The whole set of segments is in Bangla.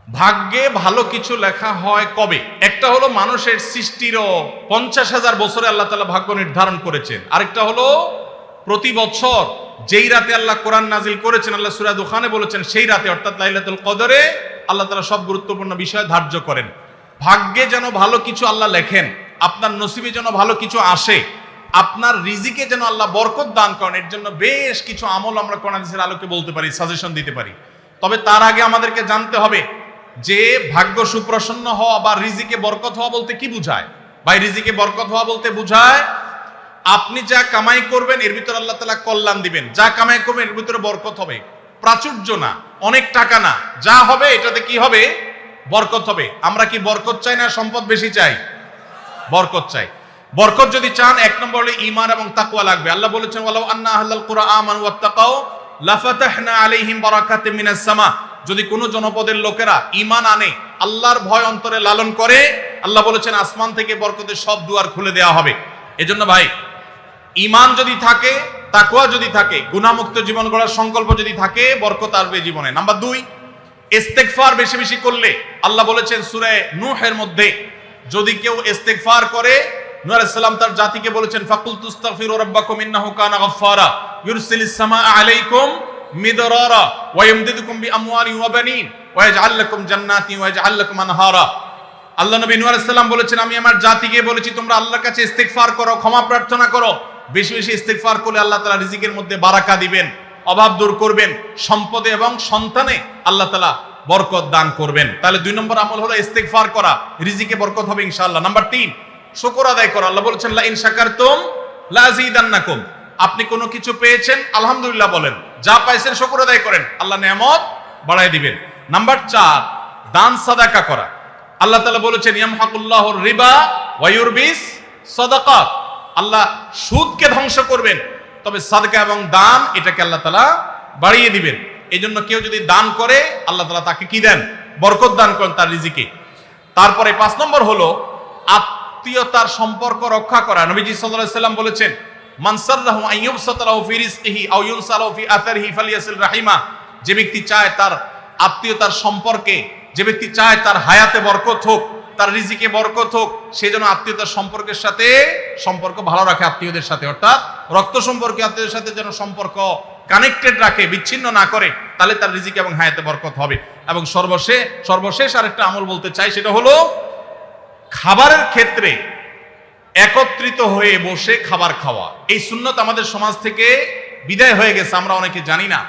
ভাগ্যে ভালো কিছু লেখা হয় কবে? একটা হলো মানুষের সৃষ্টিরও 50,000 বছরে আল্লাহ তাআলা ভাগ্য নির্ধারণ করেছেন। আরেকটা হলো প্রতি বছর যেই রাতে আল্লাহ কোরআন নাজিল করেছেন, আল্লাহ সূরা দুখানে বলেছেন সেই রাতে অর্থাৎ লাইলাতুল কদরে আল্লাহ তাআলা সব গুরুত্বপূর্ণ বিষয় ধার্য করেন। ভাগ্যে যেন ভালো কিছু আল্লাহ লেখেন, আপনার নসিবে যেন ভালো কিছু আসে, আপনার রিজিকে যেন আল্লাহ বরকত দান করেন, এর জন্য বেশ কিছু আমল আমরা কোরআন হাদিসের আলোকে বলতে পারি, সাজেশন দিতে পারি। তবে তার আগে আমাদেরকে জানতে হবে যে ভাগ্য সুপ্রসন্ন হওয়া বা রিজিকে বরকত হওয়া বলতে কি বুঝায়। ভাই, রিজিকে বরকত হওয়া বলতে বুঝায় আপনি যা কামাই করবেন এর ভিতরে আল্লাহ তাআলা কল্যাণ দিবেন, যা কামাই করবেন এর ভিতরে বরকত হবে। প্রাচুর্য না, অনেক টাকা না, যা হবে এটাতে কি হবে? বরকত হবে। আমরা কি বরকত চাই না সম্পদ বেশি চাই? বরকত চাই। বরকত যদি চান, এক নম্বর হলো ঈমান এবং তাকওয়া লাগবে। আল্লাহ বলেছেন ওয়ালাউ আন্না আহলাল কুরআ আমানু ওয়াত্তাকাউ লাফাতাহনা আলাইহিম বারাকাতিম মিনাস সামা। যদি কোনো জনপদের লোকেরা ঈমান আনে, আল্লাহর ভয় অন্তরে লালন করে, আল্লাহ বলেছেন আসমান থেকে বরকতের সব দুয়ার খুলে দেওয়া হবে। এজন্য ভাই, ঈমান যদি থাকে, তাকওয়া যদি থাকে, গুনাহমুক্ত জীবন গড়ার সংকল্প যদি থাকে, বরকত আসবে জীবনে। নাম্বার 2, ইস্তেগফার বেশি বেশি করলে। আল্লাহ বলেছেন সূরা নূহের মধ্যে, যদি কেউ ইস্তেগফার করে, নূহ আলাইহিস সালাম তার জাতিকে বলেছেন ফাকুল তুস্তাগফিরু রাব্বাকুম ইন্নাহু কানা গাফফারা ইউরসিলিস সামাআ আলাইকুম মিদরারা ওয়া ইমদিদুকুম বিআমওয়ালিন ওয়া বানিন ওয়া ইয়াজআল লাকুম জান্নাতিন ওয়া ইয়াজআল লাকুম আনহারা। আল্লাহ নবী নূহ আলাইহিস সালাম বলেছেন, আমি আমার জাতিকে বলেছি তোমরা আল্লাহর কাছে ইস্তেগফার করো, ক্ষমা প্রার্থনা করো। বেশি বেশি ইস্তেগফার করলে আল্লাহ তাআলা রিজিকের মধ্যে বারাকা দিবেন, অভাব দূর করবেন, সম্পদে এবং সন্তানে আল্লাহ তাআলা বরকত দান করবেন। তাহলে 2 নম্বর আমল হলো ইস্তেগফার করা, রিজিকে বরকত হবে ইনশাআল্লাহ। নাম্বার 3, শুকর আদায় করা। আল্লাহ বলেছেন লা ইন শাকারতুম লা আযীদান্নাকুম। আপনি কোনো কিছু পেয়েছেন, আলহামদুলিল্লাহ বলেন, যা পাইছেন শুকর আদায় করেন, আল্লাহ নিয়ামত বাড়ায় দিবেন। নাম্বার 4, দান সাদাকা করা। আল্লাহ তাআলা বলেছেন ইয়ামহাকুল্লাহুর রিবা ওয়া ইউরবিস সাদাকাত। আল্লাহ সুদকে ধ্বংস করবেন, তবে সাদকা এবং দান এটাকে আল্লাহ তাআলা বাড়িয়ে দিবেন। এইজন্য কেউ যদি দান করে, আল্লাহ তাআলা তাকে কি দেন? বরকত দান করেন তার রিজিকে। তারপরে 5 নম্বর হলো আত্মীয়তার সম্পর্ক রক্ষা করা। নবীজি সাল্লাল্লাহু আলাইহি সাল্লাম বলেছেন মান সাররাহু আন ইউবসাতা লাহু ফি রিজকিহি আও ইউনসালাহু ফি আথারিহি ফালিয়াসিল রাহিমা। যে ব্যক্তি চায় তার আত্মীয়তার সম্পর্কে, যে ব্যক্তি চায় তার হায়াতে বরকত হোক, তার রিজিকে বরকত হোক, সে যেন আত্মীয়তার সম্পর্কের সাথে সম্পর্ক ভালো রাখে, আত্মীয়দের সাথে, অর্থাৎ রক্ত সম্পর্কে আত্মীয়দের সাথে যেন সম্পর্ক কানেক্টেড রাখে, বিচ্ছিন্ন না করে, তাহলে তার রিজিকে এবং হায়াতে বরকত হবে। এবং সর্বশেষ আরেকটা আমল বলতে চাই, সেটা হলো খাবারের ক্ষেত্রে একত্রিত হয়ে বসে খাবার খাওয়া। এই সুন্নত আমাদের সমাজ থেকে বিদায় হয়ে গেছে, আমরা অনেকে জানি না।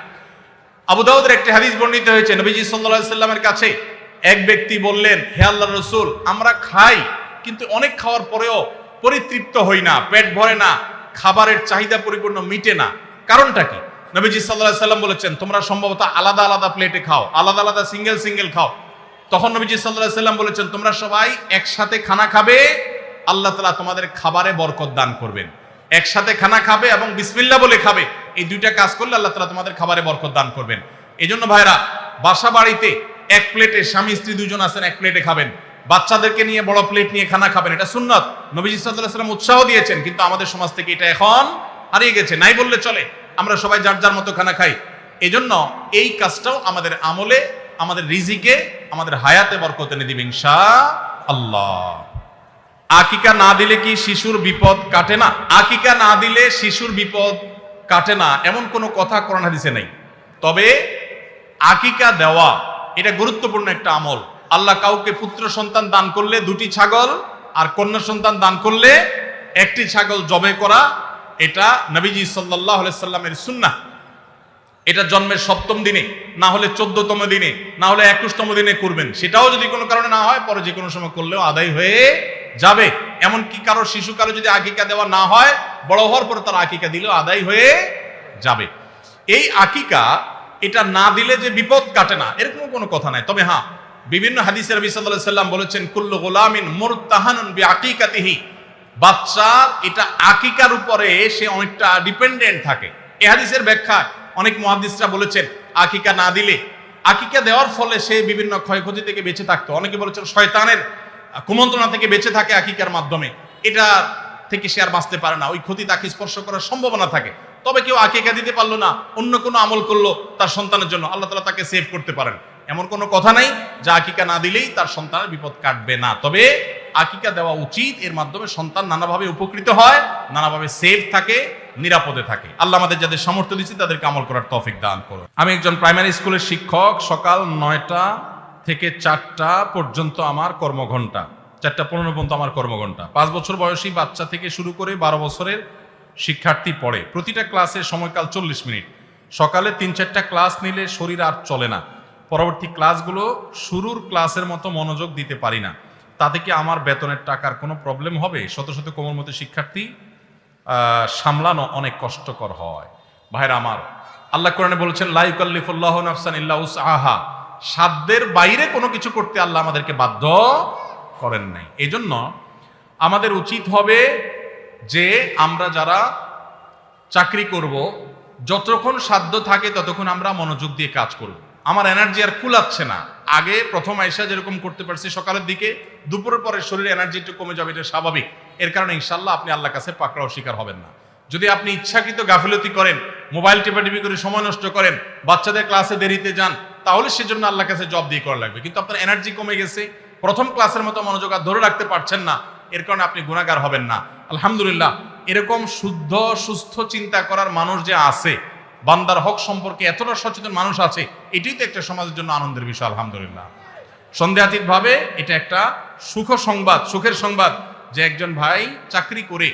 আবু দাউদের একটি হাদিস বর্ণিত হয়েছে, নবীজি সাল্লাল্লাহু আলাইহি সাল্লামের কাছে এক ব্যক্তি বললেন, হে আল্লাহর রাসূল, আমরা খাই কিন্তু অনেক খাওয়ার পরেও পরিতৃপ্ত হই না, পেট ভরে না, খাবারের চাহিদা পরিপূর্ণ মিটে না, কারণটা কি? নবীজি সাল্লাল্লাহু আলাইহি সাল্লাম বলেছেন তোমরা সম্ভবত আলাদা আলাদা প্লেটে খাও, আলাদা আলাদা সিঙ্গেল খাও। তখন নবীজি সাল্লাল্লাহু আলাইহি সাল্লাম বলেছেন তোমরা সবাই একসাথে খানা খাবে, আল্লাহ তাআলা তোমাদের খাবারে বরকত দান করবেন। একসাথে খানা খাবে এবং বিসমিল্লাহ বলে খাবে, এই 2টা কাজ করলে আল্লাহ তাআলা তোমাদের খাবারে বরকত দান করবেন। এজন্য ভাইরা, বাসা বাড়িতে এক প্লেটে, স্বামী স্ত্রী 2 জন আছেন, এক প্লেটে খাবেন। বাচ্চাদেরকে নিয়ে বড় প্লেট নিয়ে খানা খাবেন, এটা সুন্নাত। নবীজি সাল্লাল্লাহু আলাইহি সাল্লাম উৎসাহ দিয়েছেন, কিন্তু আমাদের সমাজ থেকে এটা এখন হারিয়ে গেছে, নাই বললে চলে। আমরা সবাই যার যার মতো খানা খাই। এজন্য এই কাজটাও আমাদের আমলে, আমাদের রিজিকে, আমাদের হায়াতে বরকত এনে দিবে ইনশাআল্লাহ। আকিকা না দিলে কি শিশুর বিপদ কাটে না? আকিকা না দিলে শিশুর বিপদ কাটে না এমন কোনো কথা কোরআন হাদিসে নেই। তবে আকিকা দেওয়া এটা গুরুত্বপূর্ণ একটা আমল। আল্লাহ কাউকে পুত্র সন্তান দান করলে 2টি ছাগল, আর কন্যা সন্তান দান করলে 1টি ছাগল জবে করা, এটা নবীজি সাল্লাল্লাহু আলাইহি সাল্লামের সুন্নাহ। এটা জন্মের 7ম দিনে, না হলে 14তম দিনে, না হলে 21তম দিনে করবেন। সেটাও যদি কোনো কারণে না হয়, পরে যে কোনো সময় করলেও আদায় হয়ে যাবে। এমনকি কারো শিশু কারো যদি আকিকা দেওয়া না হয়, বড় হওয়ার পর তার আকিকা দিলেও আদায় হয়ে যাবে। এই আকিকা এটা না দিলে যে বিপদ কাটে না এরকম কোনো কথা নাই। তবে হ্যাঁ, বিভিন্ন হাদিসে নবী সাল্লাল্লাহু আলাইহি সাল্লাম বলেছেন কুল্লু গুলামিন মুরতাহানুন বিআকিকাতিহি। বাচ্চার এটা আকিকার উপরে সে অনেকটা ডিপেন্ডেন্ট থাকে। এই হাদিসের ব্যাখ্যা অনেক মুহাদ্দিসরা বলেছেন আকিকা না দিলে, আকিকা দেওয়ার ফলে সে বিভিন্ন ক্ষয়ক্ষতি থেকে বেঁচে থাকতো। অনেকে বলেছেন শয়তানের কুমন্ত্রণা থেকে বেঁচে থাকে আকিকার মাধ্যমে, এটা থেকে সে আর বাঁচতে পারে না, ওই ক্ষতি তাকে স্পর্শ করার সম্ভাবনা থাকে। তবে কেউ আকিকা দিতে পারলো না, অন্য কোনো আমল করলো তার সন্তানের জন্য, আল্লাহ তাআলা তাকে সেভ করতে পারেন। এমন কোনো কথা নাই যে আকিকা না দিলেই তার সন্তানের বিপদ কাটবে না। তবে আকিকা দেওয়া উচিত, এর মাধ্যমে সন্তান নানাভাবে উপকৃত হয়, নানাভাবে সেফ থাকে, নিরাপদে থাকে। আল্লাহ আমাদের যাদের সামর্থ্য দিচ্ছে তাদেরকে আমল করার তৌফিক দান করুন। আমি একজন প্রাইমারি স্কুলের শিক্ষক। সকাল 9টা থেকে 4টা পর্যন্ত আমার কর্মঘণ্টা, 4:15 পর্যন্ত আমার কর্মঘণ্টা। 5 বছর বয়সী বাচ্চা থেকে শুরু করে 12 বছরের শিক্ষার্থী পড়ে। প্রতিটা ক্লাসের সময়কাল 40 মিনিট। সকালে 3-4টা ক্লাস নিলে শরীর আর চলে না। পরবর্তী ক্লাসগুলো শুরুর ক্লাসের মতো মনোযোগ দিতে পারি না। তাতে কি আমার বেতনের টাকার কোনো প্রবলেম হবে? শত শত কোমলমতি শিক্ষার্থী সামলানো অনেক কষ্টকর হয়। ভাইরা আমার, আল্লাহ কোরআনে বলেছেন লা ইউকাল্লিফুল্লাহু নাফসান ইল্লা উসআহা। সাধ্যের বাইরে কোনো কিছু করতে আল্লাহ আমাদেরকে বাধ্য করেন নাই। এজন্য আমাদের উচিত হবে যে আমরা যারা চাকরি করব, যতক্ষণ সাধ্য থাকে ততক্ষণ আমরা মনোযোগ দিয়ে কাজ করব। আমার এনার্জি আর কুলাচ্ছে না। আগে প্রথম আইসা যেরকম করতে পারছি সকালের দিকে, দুপুরের পরে শরীরে এনার্জি একটু কমে যাবে, এটা স্বাভাবিক। এর কারণে ইনশাল্লাহ আপনি আল্লাহর কাছে পাকড়াও শিকার হবেন না। যদি আপনি ইচ্ছাকৃত গাফিলতি করেন, মোবাইল টেপাটিপি করে সময় নষ্ট করেন, বাচ্চাদের ক্লাসে দেরিতে যান, তাহলে সেজন্য আল্লাহর কাছে জব দিয়ে করা লাগবে। কিন্তু আপনার এনার্জি কমে গেছে, প্রথম ক্লাসের মতো মনোযোগ আর ধরে রাখতে পারছেন না, এর কারণে আপনি গুনাহগার হবেন না। আলহামদুলিল্লাহ, এরকম শুদ্ধ সুস্থ চিন্তা করার মানুষ যে আছে, বান্দার হক সম্পর্কে এতটা সচেতন মানুষ আছে, এটাই তো একটা সমাজের জন্য আনন্দের বিষয়। আলহামদুলিল্লাহ, সন্দেহাতীত ভাবে এটা একটা সুখের সংবাদ যে একজন ভাই চাকরি করে,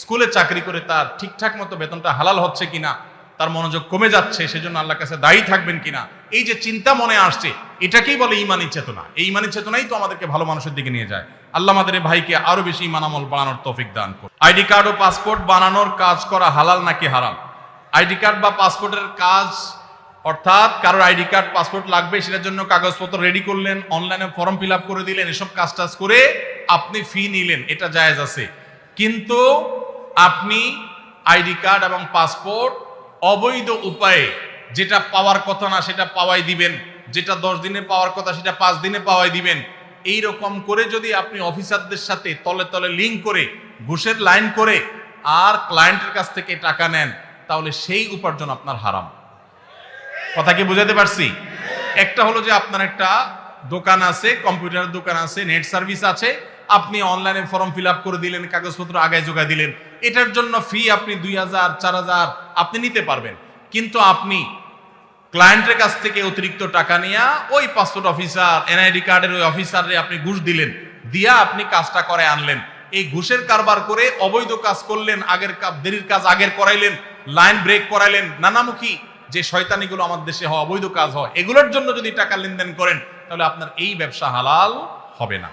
স্কুলে চাকরি করে তার ঠিকঠাক মতো বেতনটা হালাল হচ্ছে কিনা, তার মনোযোগ কমে যাচ্ছে, সেজন্য আল্লাহর কাছে দায়ী থাকবেন কিনা, এই যে চিন্তা মনে আসছে, এটাকেই বলে ঈমানী চেতনা। এই ঈমানী চেতনাই তো আমাদেরকে ভালো মানুষের দিকে নিয়ে যায়। আল্লাহ আমাদের ভাইকে আরো বেশি ঈমান আমল বানানোর তৌফিক দান করুন। আইডি কার্ড ও পাসপোর্ট বানানোর কাজ করা হালাল নাকি হারাম? আইডি কার্ড বা পাসপোর্টের কাজ, অর্থাৎ কারোর আইডি কার্ড পাসপোর্ট লাগবে, সেটার জন্য কাগজপত্র রেডি করলেন, অনলাইনে ফর্ম ফিল আপ করে দিলেন, এসব কাজ টাজ করে আপনি ফি নিলেন, এটা জায়েজ আছে। কিন্তু আপনি আইডি কার্ড এবং পাসপোর্ট অবৈধ উপায়ে, যেটা পাওয়ার কথা না সেটা পাওয়াই দিবেন, যেটা 10 দিনে পাওয়ার কথা সেটা 5 দিনে পাওয়াই দিবেন, এই রকম করে যদি আপনি অফিসারদের সাথে তলে তলে লিঙ্ক করে, ঘুষের লাইন করে আর ক্লায়েন্টের কাছ থেকে টাকা নেন, তাহলে সেই উপার্জন আপনার হারাম। কথা কি বুঝাতে পারছি? একটা হলো যে আপনার একটা দোকান আছে, কম্পিউটারের দোকান আছে, নেট সার্ভিস আছে, আপনি অনলাইনে ফর্ম ফিল আপ করে দিলেন, কাগজপত্র আগায় জোগায় দিলেন, এটার জন্য ফি আপনি 2000 4000 আপনি নিতে পারবেন। কিন্তু আপনি ক্লায়েন্টের কাছ থেকে অতিরিক্ত টাকা নিয়ে ওই পাসপোর্ট অফিসার, এনআইডি কার্ডের ওই অফিসারে আপনি ঘুষ দিলেন, দিয়া আপনি কাজটা করে আনলেন। এই ঘুষের কারবার করে অবৈধ কাজ করলেন, দেরির কাজ আগের করাইলেন, লাইন ব্রেক করাইলেন, নানামুখী যে শয়তানিগুলো আমাদের দেশে হয়, অবৈধ কাজ হয়, এগুলোর জন্য যদি টাকা লেনদেন করেন, তাহলে আপনার এই ব্যবসা হালাল হবে না।